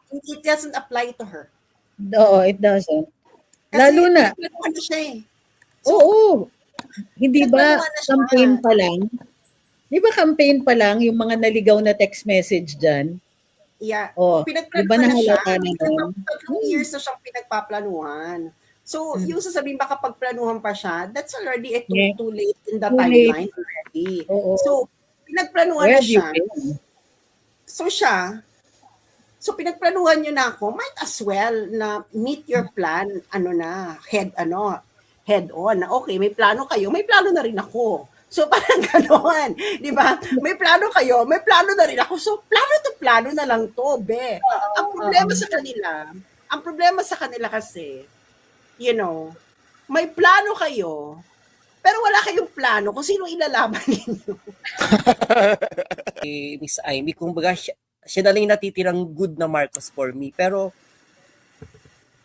it doesn't apply to her. Oo, it doesn't. Kasi Lalo na. pinagplanuhan na siya eh. So, Oo. Hindi ba pinagplanuhan na siya. campaign pa lang? Di ba campaign pa lang yung mga naligaw na text message dyan? Yeah. Oh, di ba Pinagplanuhan na siya. nahalata na nun? 3 years na siyang pinagpaplanuhan. So, yung sasabihin baka pagplanuhan pa siya, that's already too late in the timeline already. Oo. So, pinagplanuhan na siya. So pinagplanuhan niyo na ako, might as well na meet your plan, head on. Na okay, may plano kayo, may plano na rin ako. So parang gano'n, di ba? May plano kayo, may plano na rin ako. So plano na lang to, be. Ang problema sa kanila kasi, may plano kayo, pero wala kayong plano kung sino ilalaban ninyo. Miss Amy, kumbaga siya na lang yung natitirang good na Marcos for me. Pero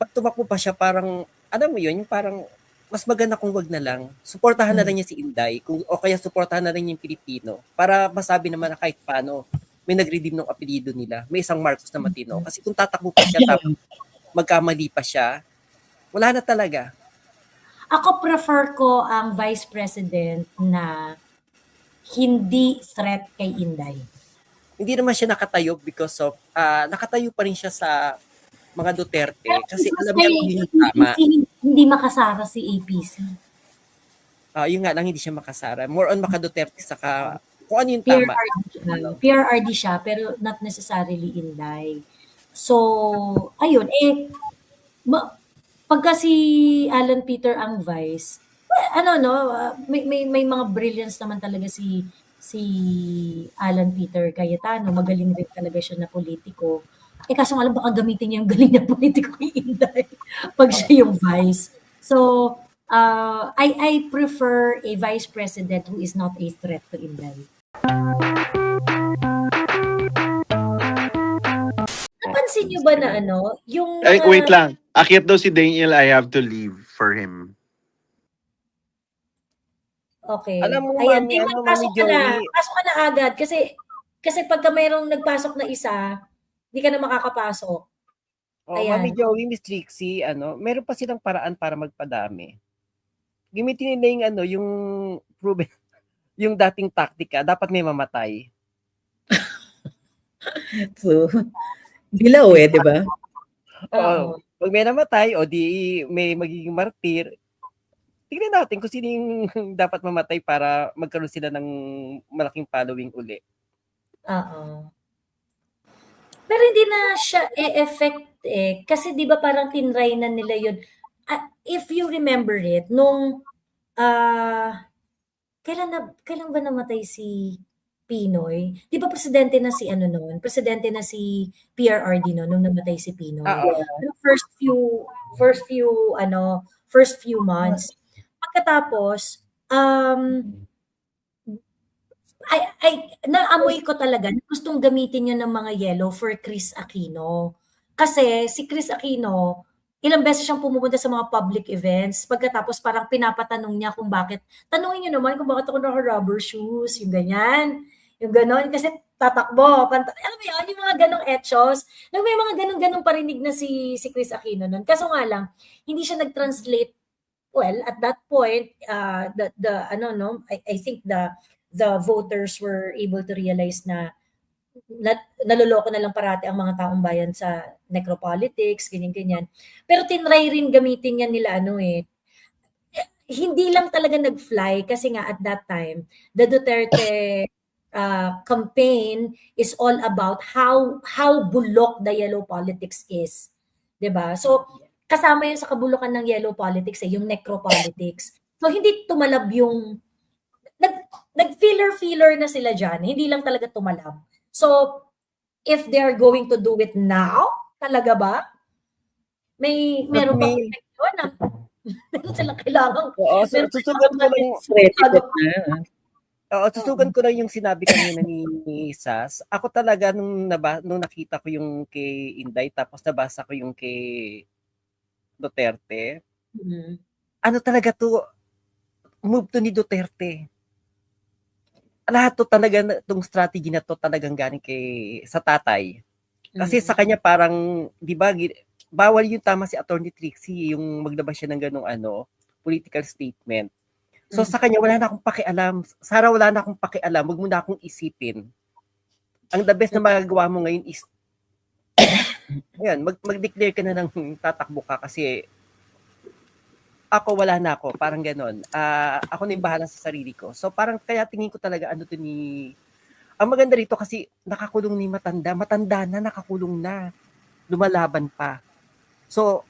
pag tumakbo pa siya, parang, alam mo yun, yung parang mas maganda kung wag na lang. Suportahan na lang niya si Inday, o kaya suportahan na lang yung Pilipino para masabi naman na kahit paano may nag-redeem ng apelido nila. May isang Marcos na matino. Kasi kung tatakbo pa siya tapos magkamali pa siya, wala na talaga. Ako prefer ko ang Vice President na hindi threat kay Inday. Hindi naman siya nakatayo because of, nakatayo pa rin siya sa mga Duterte. Kasi alam niya kung yung tama. Hindi makasara si APC. Yun nga lang, hindi siya makasara. More on maka-Duterte saka kung ano yung tama. PRRD siya, pero not necessarily Inday. So, ayun. Pagka si Alan Peter ang vice, may mga brilliance naman talaga si Alan Peter Cayetano. Magaling rin talaga siya na politiko. Kaso nga lang baka gamitin niya yung galing na politiko kay Inday pag siya yung vice. So, I prefer a vice president who is not a threat to Inday. Napansin niyo ba na yung... wait lang. Akyat daw si Daniel, I have to leave for him. Okay. Alam mo, ayan, Mami, pasok ka na. Pasok ka na agad kasi pagka mayroong nagpasok na isa, hindi ka na makakapasok. Mami Joey, Miss Trixie, meron pa silang paraan para magpadami. Gamitin nila yung proven, yung dating taktika, dapat may mamatay. So, dilaw di ba? Pag may namatay, o di may magiging martir, tignan natin kung sino yung dapat mamatay para magkaroon sila ng malaking following uli. Pero hindi na siya e-effect kasi di ba parang tinry na nila yun. If you remember it, nung kailan ba namatay si Pinoy? Di ba presidente na si Presidente na si PRRD nung namatay si Pinoy. First few months. Pagkatapos, naamoy ko talaga na gustong gamitin yun ng mga yellow for Chris Aquino. Kasi si Chris Aquino, ilang beses siyang pumupunta sa mga public events. Pagkatapos parang pinapatanong niya kung bakit. Tanungin niyo naman kung bakit ako naka-rubber shoes, yung ganyan. Yung ganon, kasi tatakbo. Alam mo yun, yung mga ganong etchos. May mga ganong parinig na si Chris Aquino nun. Kaso nga lang, hindi siya nag-translate. Well, at that point, I think the voters were able to realize na naloloko na lang parati ang mga taong bayan sa necropolitics, ganyan-ganyan. Pero tinry rin gamitin yan nila hindi lang talaga nag-fly kasi nga at that time, the Duterte campaign is all about how bulok the yellow politics is. 'Di ba? So, kasama yun sa kabulukan ng yellow politics yung necropolitics. So, hindi tumalab yung nag-filler na sila dyan. Hindi lang talaga tumalab. So, if they're going to do it now, talaga ba? Meron pa protection na meron silang kailangan. Susugan ko lang yung sinabi kanina ni Sas. Ako talaga nung nakita ko yung kay Inday tapos nabasa ko yung kay Duterte. Talaga to move to ni Duterte. Lahat to talaga, itong strategy na to talagang galing sa tatay. Kasi sa kanya parang, di ba, bawal yung tama si Attorney Trixie, yung maglabas siya ng ganong political statement. So sa kanya, wala na akong pakialam. Sarah, wala na akong pakialam. Huwag mo na akong isipin. Ang the best na magagawa mo ngayon is, ayan, mag-declare ka na ng tatakbo ka kasi ako, wala na ako. Parang ganon. Ako na yung bahala sa sarili ko. So parang kaya tingin ko talaga ang maganda rito kasi nakakulong ni matanda. Matanda na, nakakulong na. Lumalaban pa. So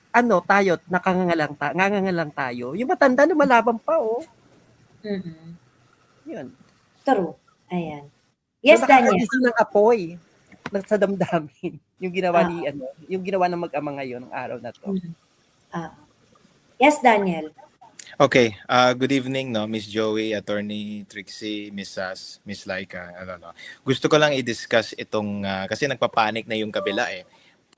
tayo, ngangangalang tayo. Yung matanda, lumalaban pa, oh. Yun. True. Ayan. Yes, so, Daniel. Nakakagising ng apoy sa damdamin. Yung ginawa yung ginawa ng mag-ama ngayon ng araw na to. Yes, Daniel. Okay, good evening, no, Miss Joey, Attorney Trixie, Miss Sas, Miss Laika. Gusto ko lang i-discuss itong kasi nagpapanik na yung kabila eh.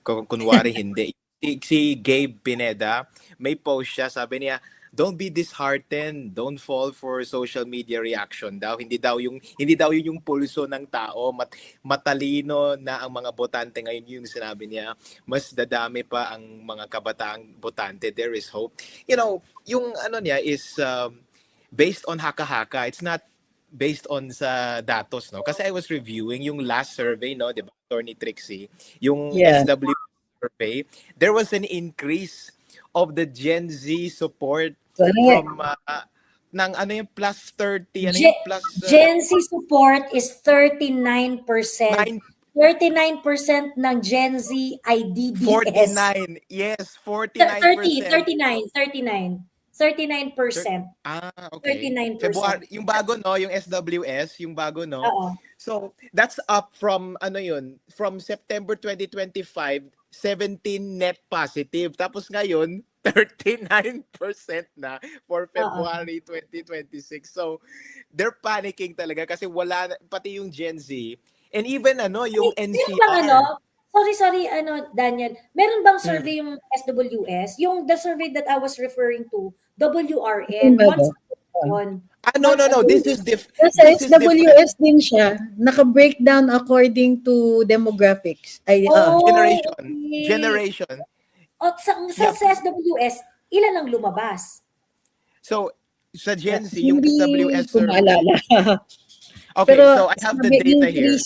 Kunwari hindi. Si Gabe Pineda, may post siya, sabi niya, don't be disheartened, don't fall for social media reaction daw. Hindi daw yun yung pulso ng tao. Matalino na ang mga botante ngayon, yung sinabi niya. Mas dadami pa ang mga kabataang botante. There is hope. You know, yung niya is based on haka-haka. It's not based on sa datos, no? Kasi I was reviewing yung last survey, no, 'di ba, Attorney Trixie, yung SW survey, there was an increase of the Gen Z support from ng yung plus 30, plus Gen Z support is 39%. 39% ng Gen Z ay DDS. 49. Yes, 49%. 39%. 39%. Okay. 39%. February, yung bago, no, yung SWS, yung bago, no. So, that's up from from September 2025, 17 net positive. Tapos ngayon, 39% na for February 2026. So, they're panicking talaga kasi wala, pati yung Gen Z, and even yung NCR. Sorry, Daniel. Meron bang survey yung SWS? Yung the survey that I was referring to, WRN. What's on? No. This is Sa SWS din siya. Naka-breakdown according to demographics. Generation. Sa SWS, ilan ang lumabas? So, sa Gen Z, yung SWS survey. Okay, pero, so I have the data here.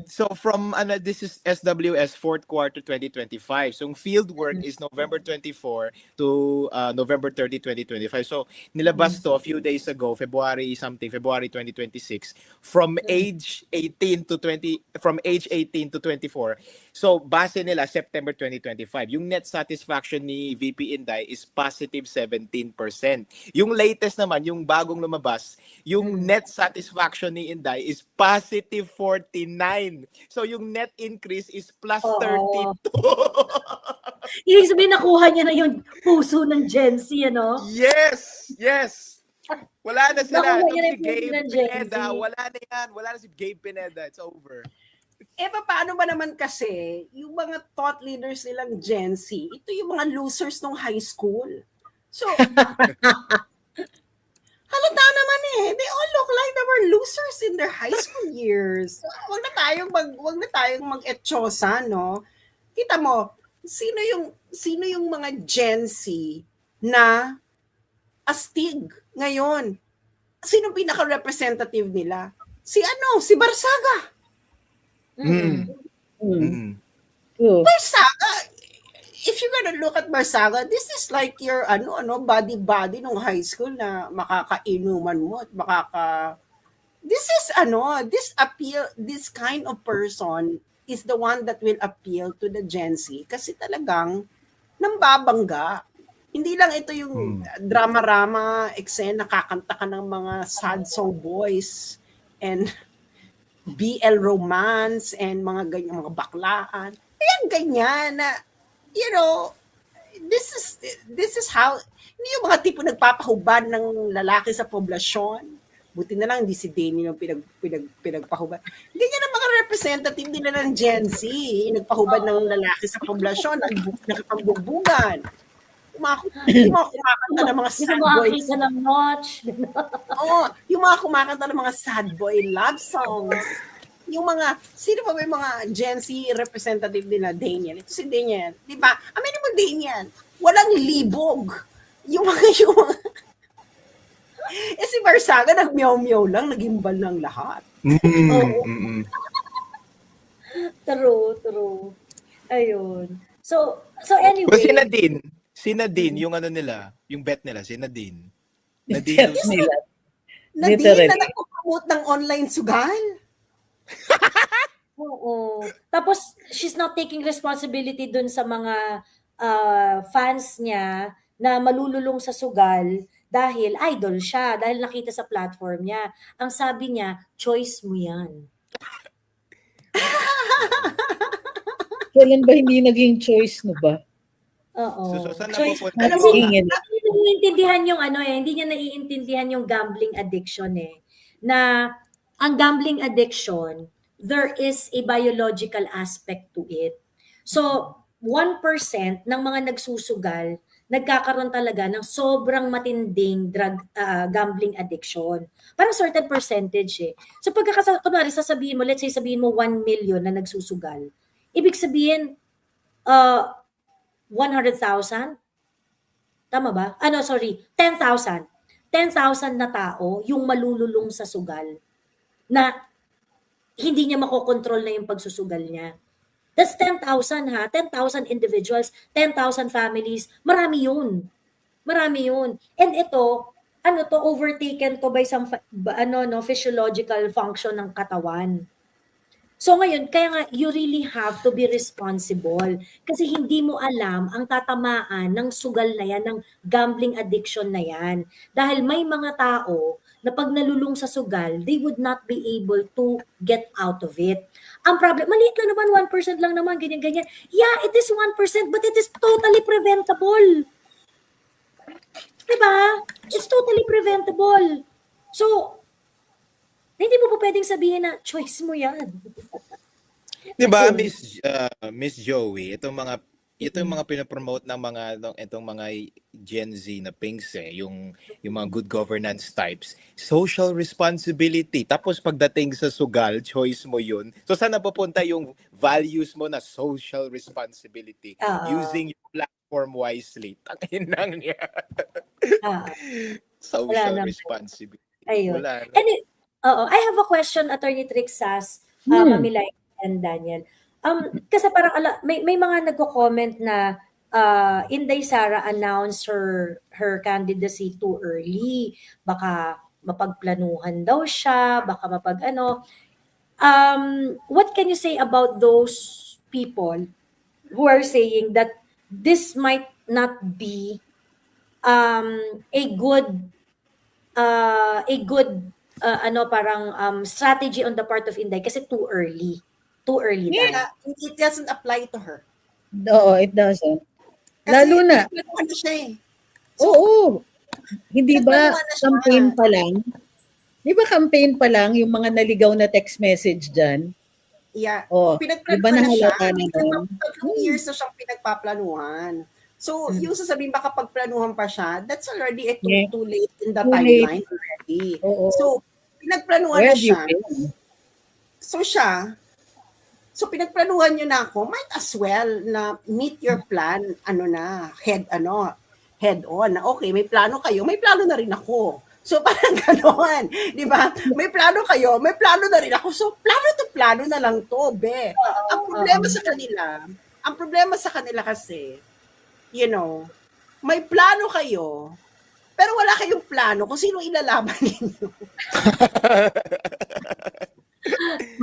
So from this is SWS fourth quarter 2025. So field work is November 24 to November 30, 2025. So nilabas to a few days ago, February 2026, from age 18 to 24. So base nila September 2025. Yung net satisfaction ni VP Inday is positive 17%. Yung latest naman, yung bagong lumabas, yung net satisfaction ni Inday is positive 49. So yung net increase is plus 32. Ibig sabihin nakuha niya na yung puso ng Gen Z, ano? Yes. Wala na sila. Nakuha niya Si Gabe Pineda, wala na yan. Wala na si Gabe Pineda. It's over. Paano ba naman kasi, yung mga thought leaders nilang Gen Z, ito yung mga losers ng high school. So, halata naman they all look like they were losers in their high school years. Wag na tayong mag-etchosa, no? Kita mo, sino yung mga Gen Z na astig ngayon? Sino pinaka-representative nila? Si Barsaga. Barsaga, if you're gonna look at Barsaga, this is like your body nung high school na makakainuman mo at this kind of person is the one that will appeal to the Gen Z kasi talagang nambabangga. Hindi lang ito yung drama-rama, eksena, kakanta ka ng mga sad song boys and BL romance and mga ganyan, mga baklaan. Ayan, ganyan na, this is how, hindi yung mga tipo nagpapahubad ng lalaki sa poblasyon. Buti na lang, hindi si Danny yung pinagpahubad. Ganyan ang mga representative nila ng Gen Z. Nagpahubad ng lalaki sa poblasyon, nakapambugbugan. Yung mga kumakanta ng mga sad boys. Yung yung mga kumakanta ng mga sad boy love songs. yung mga, sino pa ba yung mga Gen Z representative nila, Daniel? Ito si Daniel, di ba? Aminin mo, Daniel, walang libog. Yung mga, si Barsaga, nagmeow-meow lang, nagimbal ng lahat. True. Ayun. So anyway. Well, si Nadine, yung ano nila, yung bet nila, si Nadine. Bet nila. Na di Literally. na nagpo-promote ng online sugal. Oo. Tapos, she's not taking responsibility dun sa mga fans niya na malululong sa sugal dahil idol siya, dahil nakita sa platform niya. Ang sabi niya, choice mo yan. Kailan ba hindi naging choice no ba? Oo. So saan Choice. napupunta Alam yung mo, Tingin. Hindi niya naiintindihan yung hindi niya naiintindihan yung gambling addiction na ang gambling addiction, there is a biological aspect to it. So, 1% ng mga nagsusugal, nagkakaroon talaga ng sobrang matinding gambling addiction. Parang certain percentage So, kunwari sasabihin mo, let's say sabihin mo 1 million na nagsusugal. Ibig sabihin, 100,000? Tama ba? 10,000. 10,000 na tao yung malululong sa sugal na hindi niya makokontrol na yung pagsusugal niya. That's 10,000 ha. 10,000 individuals, 10,000 families. Marami yun. And ito, overtaken to by some physiological function ng katawan. So ngayon, kaya nga, you really have to be responsible kasi hindi mo alam ang tatamaan ng sugal na yan, ng gambling addiction na yan. Dahil may mga tao na pag nalulung sa sugal, they would not be able to get out of it. Ang problem, maliit lang naman, 1% lang naman, ganyan-ganyan. Yeah, it is 1%, but it is totally preventable. Diba? It's totally preventable. So, hindi mo po pwedeng sabihin na choice mo yan. 'Di ba, Miss Joey, itong mga pinopromote ng itong mga Gen Z na pinks yung mga good governance types, social responsibility. Tapos pagdating sa sugal, choice mo yun. So saan napupunta yung values mo na social responsibility using your platform wisely? Takinang niya. Social responsibility. Ayun. Wala. I have a question, Attorney Trixas, Mamilay and Daniel. Kasi parang may mga nagko-comment na Inday Sara announced her candidacy too early. Baka mapagplanuhan daw siya, baka what can you say about those people who are saying that this might not be a good strategy on the part of Inday kasi too early. Yeah, it doesn't apply to her. No, it doesn't. Kasi Lalo na. nagplanuhan siya Oo. Hindi ba nagplanuhan na siya. campaign pa lang? Di ba campaign pa lang yung mga naligaw na text message dyan? Yeah. Oh, di ba Pinagplanuhan na siya. nahalata naman? 3 years na siyang pinagpaplanuhan. So, yung sasabihin baka pagplanuhan pa siya, that's already too late in the timeline already. Oo. So, pinagplanuhan na siya. So pinagplanuhan niyo na ako, might as well na meet your plan, head on. Okay, may plano kayo, may plano na rin ako. So parang gano'n, di ba? May plano kayo, may plano na rin ako. So plano na lang to, be. Ang problema sa kanila kasi, may plano kayo, pero wala kayong plano kung sino ilalaban ninyo.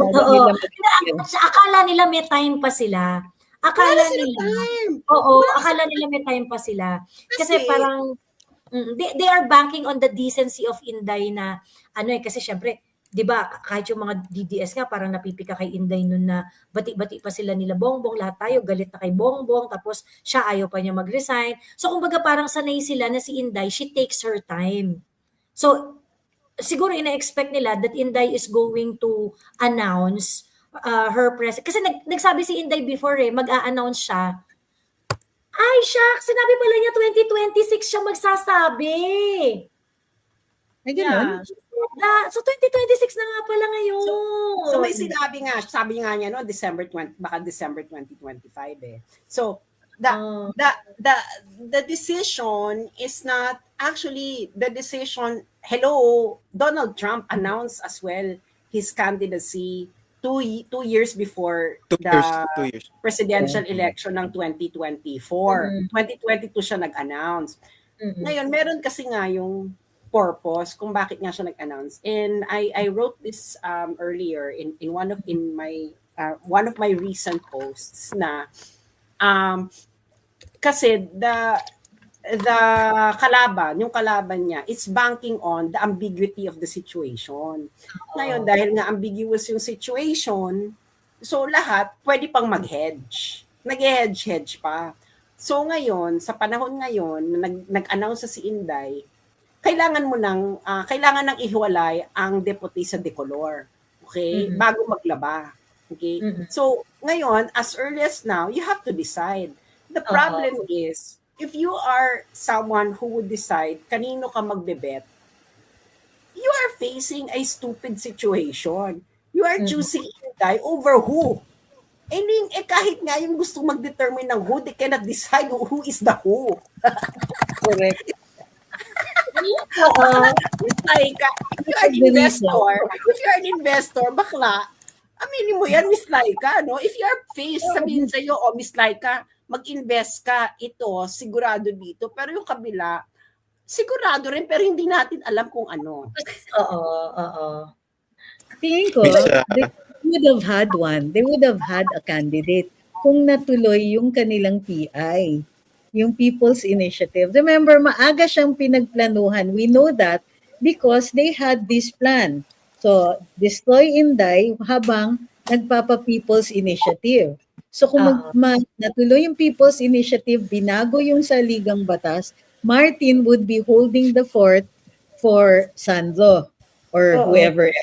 Oo. Akala nila may time pa sila. Akala nila may time pa sila. Kasi parang they are banking on the decency of Inday na kasi syempre 'di ba kahit yung mga DDS nga parang napipika kay Inday noon na bati-bati pa sila nila Bongbong, lahat tayo galit na kay Bongbong, tapos siya ayaw pa niya mag-resign. So kumbaga parang sanay sila na si Inday, she takes her time. So siguro ina-expect nila that Inday is going to announce her press. Kasi nagsabi si Inday before mag-a-announce siya. Ay, shucks, sinabi pala niya 2026 siya magsasabi. Ay, ganun. So 2026 na nga pala ngayon. So may sinabi nga, sabi nga niya no, baka December 2025 eh. So the decision is not actually the decision. Hello, Donald Trump announced as well his candidacy 2 years before 2 the years. 2 years. presidential election ng 2024. 2022 siya nag-announce. Ngayon, meron kasi nga yung purpose kung bakit nga siya nag-announce. And I wrote this earlier in one of my recent posts na kasi the yung kalaban niya is banking on the ambiguity of the situation. Ngayon, dahil nga ambiguous yung situation, so lahat pwede pang mag-hedge. Nag-hedge pa. So ngayon, sa panahon ngayon, nag-announce si Inday, kailangan nang ihiwalay ang deputy sa decolor. Okay? Bago maglaba. Okay? So ngayon, as early as now, you have to decide. The problem is, if you are someone who would decide kanino ka magbe-bet, you are facing a stupid situation. You are choosing Inday over who? Kahit nga yung gusto mag-determine ng who, they cannot decide who is the who. Correct. If you are an investor, bakla, aminin mo yan, Miss Laika, no? If you are faced, sabihin sa'yo, Miss Laika, mag-invest ka, ito, sigurado dito. Pero yung kabila, sigurado rin, pero hindi natin alam kung ano. Oo. Tingin ko, they would have had one. They would have had a candidate kung natuloy yung kanilang PI, yung People's Initiative. Remember, maaga siyang pinagplanuhan. We know that because they had this plan. So, destroy Inday habang nagpapa-People's Initiative. So kung natuloy yung People's Initiative, binago yung saligang batas, Martin would be holding the fort for Sandro or whoever.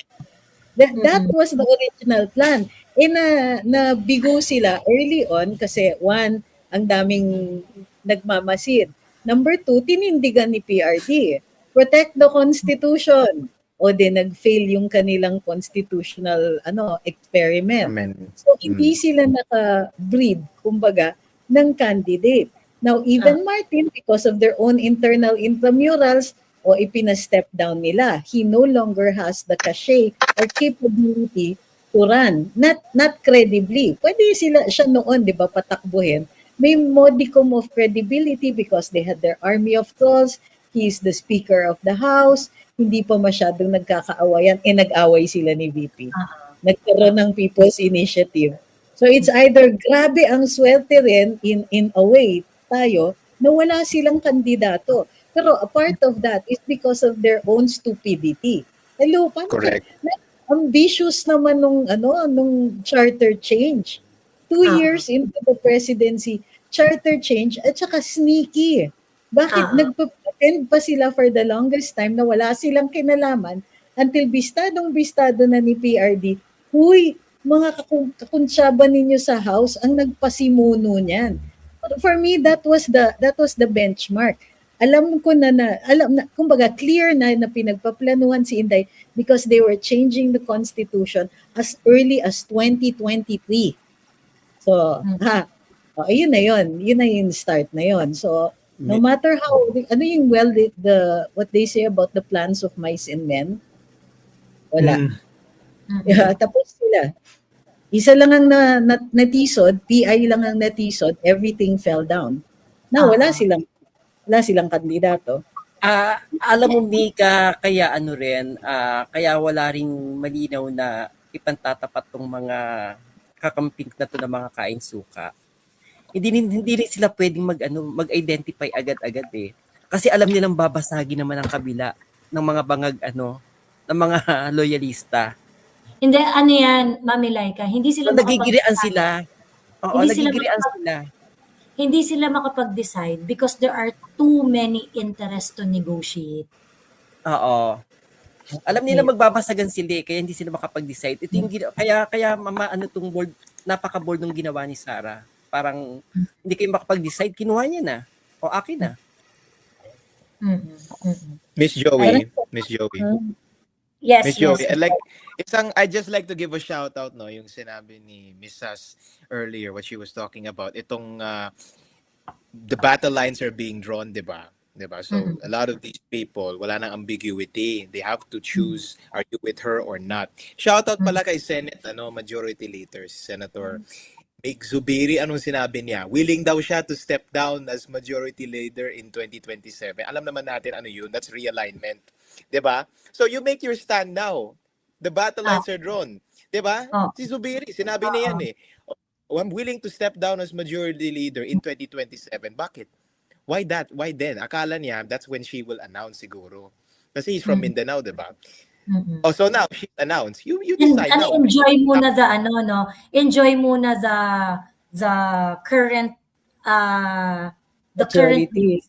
That was the original plan. Nabigo sila early on kasi one, ang daming nagmamasid. Number two, tinindigan ni PRD. Protect the Constitution. O din nag-fail yung kanilang constitutional experiment. Amen. So hindi sila naka-breed, kumbaga, ng candidate. Now, even Martin, because of their own internal intramurals, ipina-step down nila. He no longer has the cachet or capability to run. Not credibly. Pwede siya noon, di ba, patakbuhin. May modicum of credibility because they had their army of trolls. He's the Speaker of the House. Hindi pa masyadong nagkakaawayan. Nag-away sila ni VP. Nagkaroon ng People's Initiative. So it's either grabe ang swerte rin in a way tayo na wala silang kandidato. Pero a part of that is because of their own stupidity. Hello, Correct. Ambitious naman nung charter change. 2 years into the presidency, charter change at saka sneaky. Bakit nagpa-pretend pa sila for the longest time na wala silang kinalaman until bistado na ni PRD, huy, mga kakuntsaba ninyo sa house ang nagpasimuno niyan. For me, that was the benchmark. Alam ko kumbaga clear na pinagpaplanuhan si Inday because they were changing the constitution as early as 2023. So, ayun na yun. Yun na yung start na yun. So, no matter how, what they say about the plans of mice and men, wala. Yeah, tapos sila. Isa lang ang natisod, PI lang ang natisod, everything fell down. Now, wala silang kandidato. Alam mo, Mika, kaya kaya wala ring malinaw na ipantatapat tong mga kakamping na to ng mga kain suka. Hindi rin sila pwedeng mag-identify agad-agad eh. Kasi alam nilang babasagin naman ang kabila ng mga bangag ng mga loyalista. Hindi, yan, Mami Laika, hindi sila nagigirian sila. Oo, nagigirian sila. Hindi sila makapag-decide because there are too many interests to negotiate. Oo. Alam nila magbabasagan sila kaya hindi sila makapag-decide. Ito yung kaya tong board, napaka-board ng ginawa ni Sara. Parang hindi kayo makapag-decide, kinuha niya na. O akin na. Mm-mm. Mm-mm. Miss Joey, Miss Joey. Yes, Miss yes. Joey, I just like to give a shout out, no, yung sinabi ni Miss Sas earlier, what she was talking about, itong the battle lines are being drawn, di ba? So a lot of these people, wala nang ambiguity. They have to choose, are you with her or not? Shout out pala kay Senate Majority Leader, si Senator Mig Zubiri. Anong sinabi niya? Willing daw siya to step down as Majority Leader in 2027. Alam naman natin ano yun, that's realignment. Di ba? So you make your stand now. The battle lines are drawn. Di ba? Oh. Si Zubiri, sinabi niya yan eh. Oh, I'm willing to step down as Majority Leader in 2027. Bakit? Why that? Why then? Akala niya that's when she will announce siguro. Kasi he's from Mindanao, di ba? Oh, so now she announced. You decide now. Enjoy muna Enjoy muna the current Majority.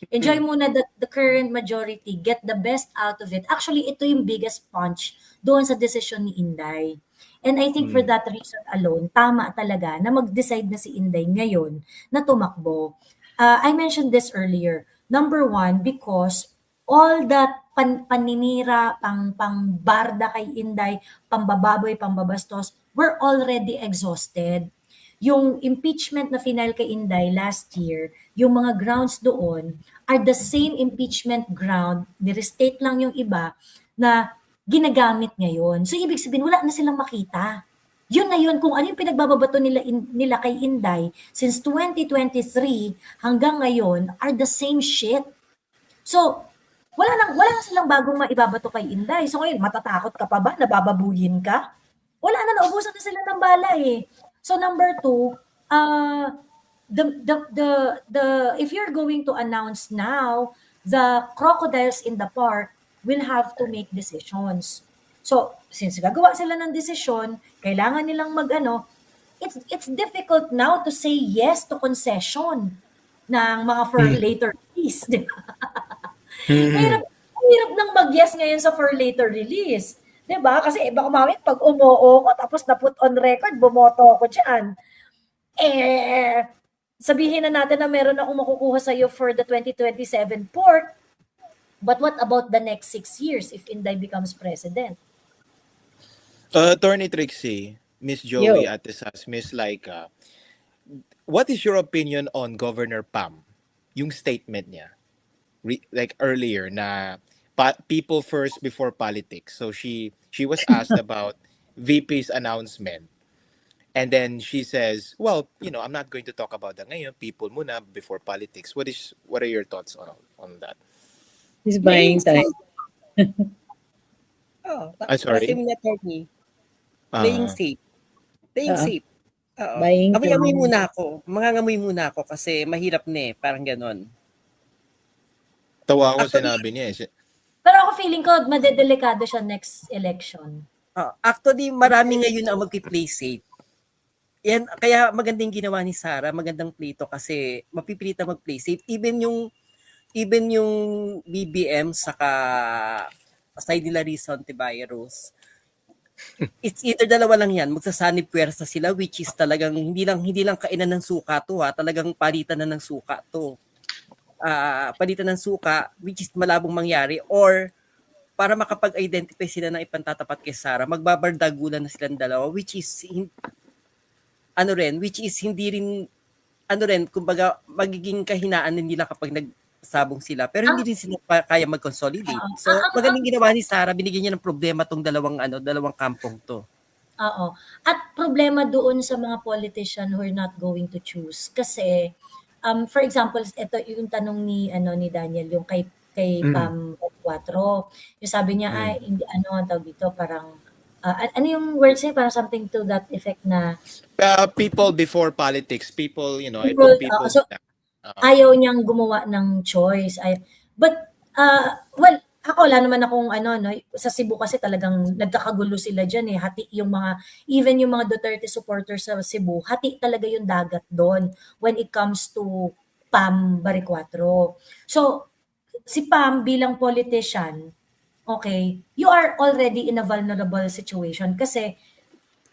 Enjoy muna the current majority. Get the best out of it. Actually, ito yung biggest punch doon sa decision ni Inday. And I think for that reason alone, tama talaga na mag-decide na si Inday ngayon na tumakbo. I mentioned this earlier. Number one, because all that paninira, pangbarda kay Inday, pambababoy, pambabastos, were already exhausted. Yung impeachment na final kay Inday last year, yung mga grounds doon are the same impeachment ground, ni-restate lang yung iba, na ginagamit ngayon. So, ibig sabihin, wala na silang makita. Yun na yun, kung ano yung pinagbababato nila kay Inday since 2023 hanggang ngayon are the same shit. So, wala na silang bagong maibabato kay Inday. So, ngayon, matatakot ka pa ba? Nabababuyin ka? Wala na, naubusan na sila ng bala eh. So, number two, if you're going to announce now, the crocodiles in the park will have to make decisions. So, since gagawa sila ng desisyon, kailangan nilang it's difficult now to say yes to concession ng mga for later release, di ba? Hirap nang mag-yes ngayon sa for later release. Di ba? Kasi baka mamaya pag umoo ko, tapos na-put on record, bumoto ako dyan. Sabihin na natin na meron akong makukuha sa'yo for the 2027 port, but what about the next 6 years if Inday becomes president? Attorney Trixie, Miss Joey, Ate Sas, Miss Laika, what is your opinion on Governor Pam? Yung statement niya, like earlier, na people first before politics. So she was asked about VP's announcement. And then she says, well, I'm not going to talk about that ngayon. People muna before politics. What are your thoughts on that? He's buying time. Sorry. Playing safe. Playing safe. Buying Amoy muna ako. Mangangamoy muna ako kasi mahirap na eh. Parang ganon. Tawa ako sinabi niya eh. Pero ako feeling ko, madedelikado siya next election. Actually, marami ngayon ang magpi-play safe. Yan, kaya magandang ginawa ni Sara, magandang play to kasi mapipilitan mag-play safe. Even yung BBM saka side nila Rizon Tibayeros, it's either dalawa lang yan, magsasanib puwersa sila, which is talagang hindi lang kainan ng suka to talagang palitan na ng suka to. Palitan ng suka, which is malabong mangyari, or para makapag-identify sila ng ipantatapat kay Sara, magbabardagulan na silang dalawa, which is hindi rin, kumbaga, magiging kahinaan nila kapag nagsabong sila. Pero hindi rin sila kaya mag-consolidate. So, magaling ginawa ni Sara, binigyan niya ng problema tong dalawang kampong to. Oo. At problema doon sa mga politician who are not going to choose. Kasi, for example, ito yung tanong ni Daniel, yung kay Pam 4. Yung sabi niya, hindi, tawag dito, parang, ano yung words niya? Parang something to that effect na people before politics, people, so, ayaw niyang gumawa ng choice. But, well, ako wala naman akong sa Cebu kasi talagang nagkakagulo sila dyan eh. Hati yung even yung mga Duterte supporters sa Cebu, hati talaga yung dagat doon when it comes to Pam Baricuatro. So, si Pam bilang politician, okay, you are already in a vulnerable situation kasi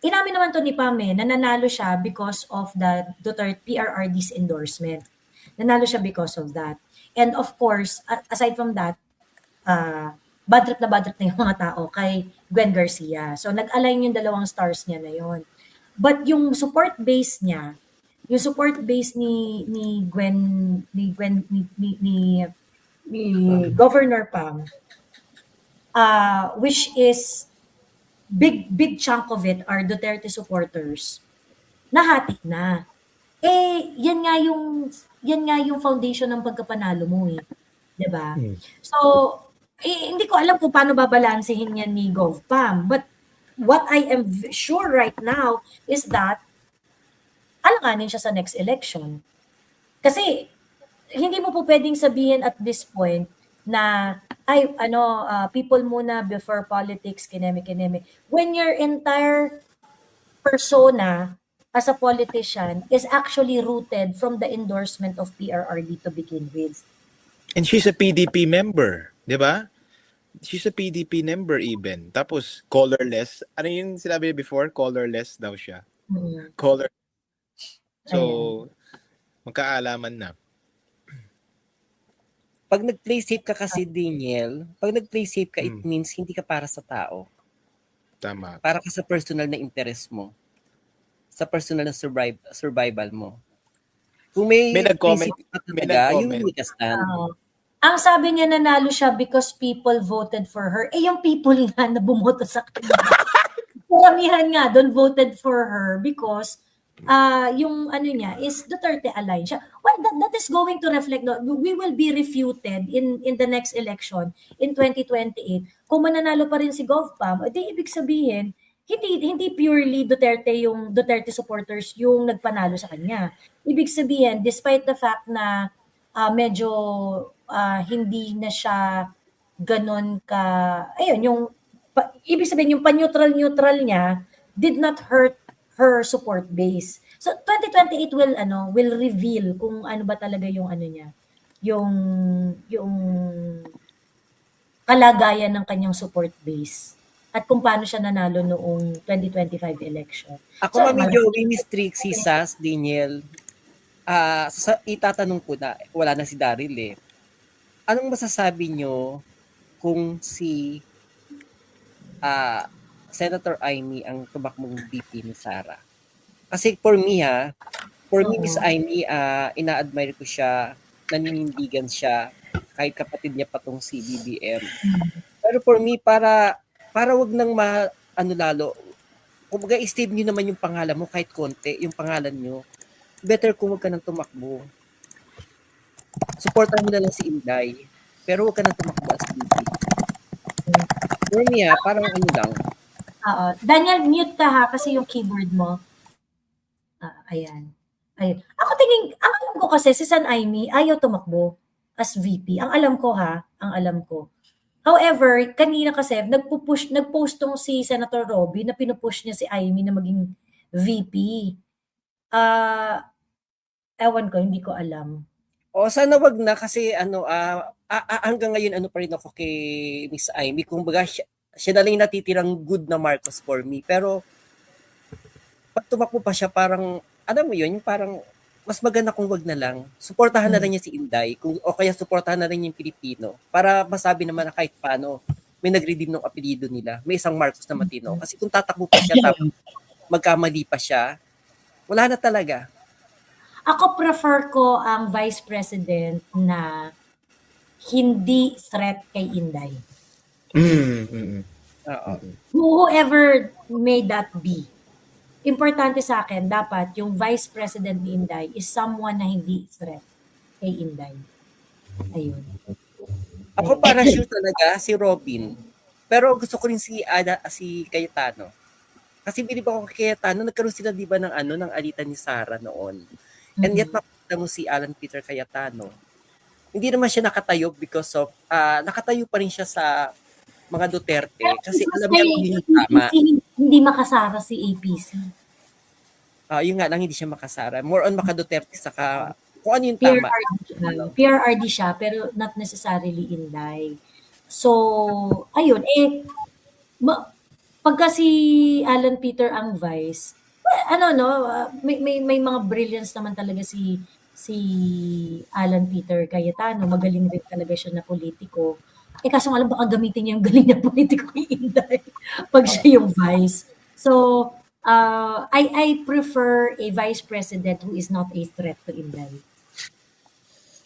inamin naman to ni Pam na nanalo siya because of the Duterte PRRD's endorsement. Nanalo siya because of that. And of course, aside from that, bad trip na yung mga tao kay Gwen Garcia. So nag-align yung dalawang stars niya na yon. But yung support base niya, yung support base ni Governor Pam, which is big chunk of it are Duterte supporters, nahati na. Yan nga yung foundation ng pagkapanalo mo eh. 'Di ba? So, hindi ko alam kung paano babalansehin yan ni Gov Pam. But what I am sure right now is that alanganin siya sa next election. Kasi hindi mo po pwedeng sabihin at this point na people muna before politics, kineme. When your entire persona as a politician is actually rooted from the endorsement of PRRD to begin with. And she's a PDP member, di ba? She's a PDP member even. Tapos, colorless. Ano yung sinabi niya before? Colorless daw siya. Color. So, magkaalaman na. Pag nag-play safe ka kasi, Daniel, pag nag-play safe ka, it means hindi ka para sa tao. Tama. Para ka sa personal na interest mo. Sa personal na survival mo. Kung may nag-comment. Yung hindi ka stand. Ang sabi niya nanalo siya because people voted for her. Yung people nga na bumoto sa kanya. Karamihan nga doon voted for her because yung niya is Duterte aligned siya. Well, that is going to reflect, we will be refuted in the next election in 2028. Kung mananalo pa rin si Gov Pam, di ibig sabihin, hindi purely Duterte supporters yung nagpanalo sa kanya. Ibig sabihin, despite the fact na medyo hindi na siya ganon ibig sabihin yung pa-neutral niya did not hurt her support base. So 2028 will reveal kung ano ba talaga yung niya, yung kalagayan ng kanyang support base at kung paano siya nanalo noong 2025 election. Ako, Mami Joey, Miss Trixie, Sas, Daniel, itatanong ko na, wala na si Daryl eh. Anong masasabi nyo kung si Senator Amy ang tumakbong VP ni Sara? Kasi for me, Miss Amy, ina-admire ko siya, naninindigan siya, kahit kapatid niya patong si BBM. Pero for me, para wag nang lalo, kumbaga i-stave nyo naman yung pangalan mo kahit konti, yung pangalan nyo. Better kung wag ka nang tumakbo. Supportan mo na lang si Inday, pero wag ka nang tumakbo as VP. For me, parang lang. Daniel, mute ka ha, kasi yung keyboard mo. Ayan. Ako ang alam ko kasi si San Amy ayaw tumakbo as VP. Ang alam ko. However, kanina kasi nagpost tong si Senator Robby na pinupush niya si Amy na maging VP. Ewan ko, hindi ko alam. Sana wag na kasi hanggang ngayon pa rin ako kay Miss Amy. Kung baga siya na lang natitirang good na Marcos for me. Pero pag tumakbo pa siya, parang yung parang mas maganda kung wag na lang. Suportahan na lang niya si Inday, o kaya suportahan na lang niya yung Pilipino para masabi naman na kahit paano may nag-redeem ng apelyido nila. May isang Marcos na matino. Kasi kung tatakbo pa siya tapos magkamali pa siya, wala na talaga. Ako prefer ko ang Vice President na hindi threat kay Inday. Whoever may that be. Importante sa akin, dapat yung Vice President ni Inday is someone na hindi threat kay Inday. Ayun. Ako para sure talaga si Robin. Pero gusto ko rin si Cayetano. Kasi bilib ako kay Cayetano, nagkaroon sila di ba ng alita ni Sara noon. And yet makita mo si Alan Peter Cayetano. Hindi naman siya nakatayo because of nakatayo pa rin siya sa mga Duterte kasi alam niya kung yung tama. Hindi makasara si APC. Yung nga lang hindi siya makasara. More on maka-Duterte saka kung ano yung tama. PRRD siya pero not necessarily Inday. So, ayun. Pagka si Alan Peter ang vice, may mga brilliance naman talaga si si Alan Peter Cayetano, magaling rin talaga siya na politiko. Kaso nga lang baka gamitin niya yung galing na politiko kay Inday pag siya yung vice. So, I prefer a vice president who is not a threat to Inday.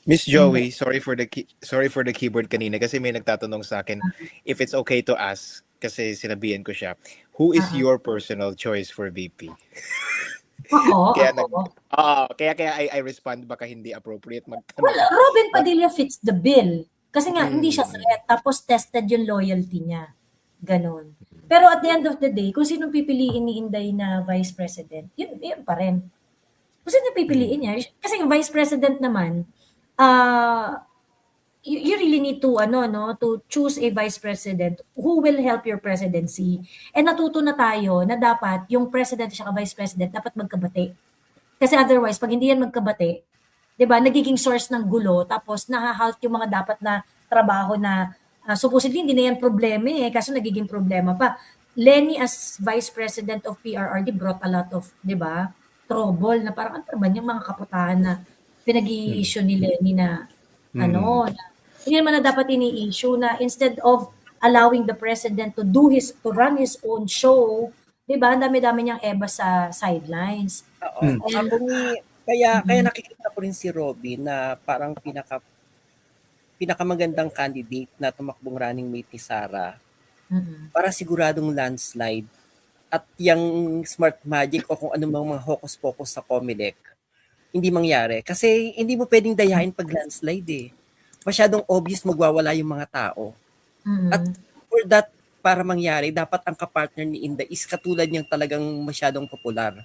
Miss Joey, sorry for the keyboard kanina kasi may nagtatanong sa akin if it's okay to ask kasi sinabihan ko siya. Who is your personal choice for VP? Kaya I respond baka hindi appropriate magtanong. Well, Robin Padilla fits the bill. Kasi nga, hindi siya threat. Tapos tested yung loyalty niya. Ganon. Pero at the end of the day, kung sino pipiliin ni Inday na vice president, yun pa rin. Kung sino pipiliin niya. Kasi yung vice president naman, you really need to to choose a vice president who will help your presidency. And natuto na tayo na dapat yung president at vice president dapat magkabati. Kasi otherwise, pag hindi yan magkabati, 'di ba, nagiging source ng gulo tapos nahahalt yung mga dapat na trabaho na supposedly hindi na yan problema kaso nagiging problema pa. Lenny as vice president of PRRD brought a lot of, 'di ba, trouble na parang ano ba yung mga kaputahan na pinag-i-issue ni Lenny na hindi naman na dapat ini-issue na instead of allowing the president to run his own show, 'di ba? Ang dami-dami niyang eba sa sidelines. Oo. Kaya nakikita ko rin si Robin na parang pinakamagandang candidate na tumakbong running mate ni Sara para siguradong landslide at yung smart magic o kung anumang mga hocus-pocus sa Comelec hindi mangyari. Kasi hindi mo pwedeng dayain pag landslide Masyadong obvious magwawala yung mga tao. At for that, para mangyari, dapat ang kapartner ni Inday is katulad niyang talagang masyadong popular.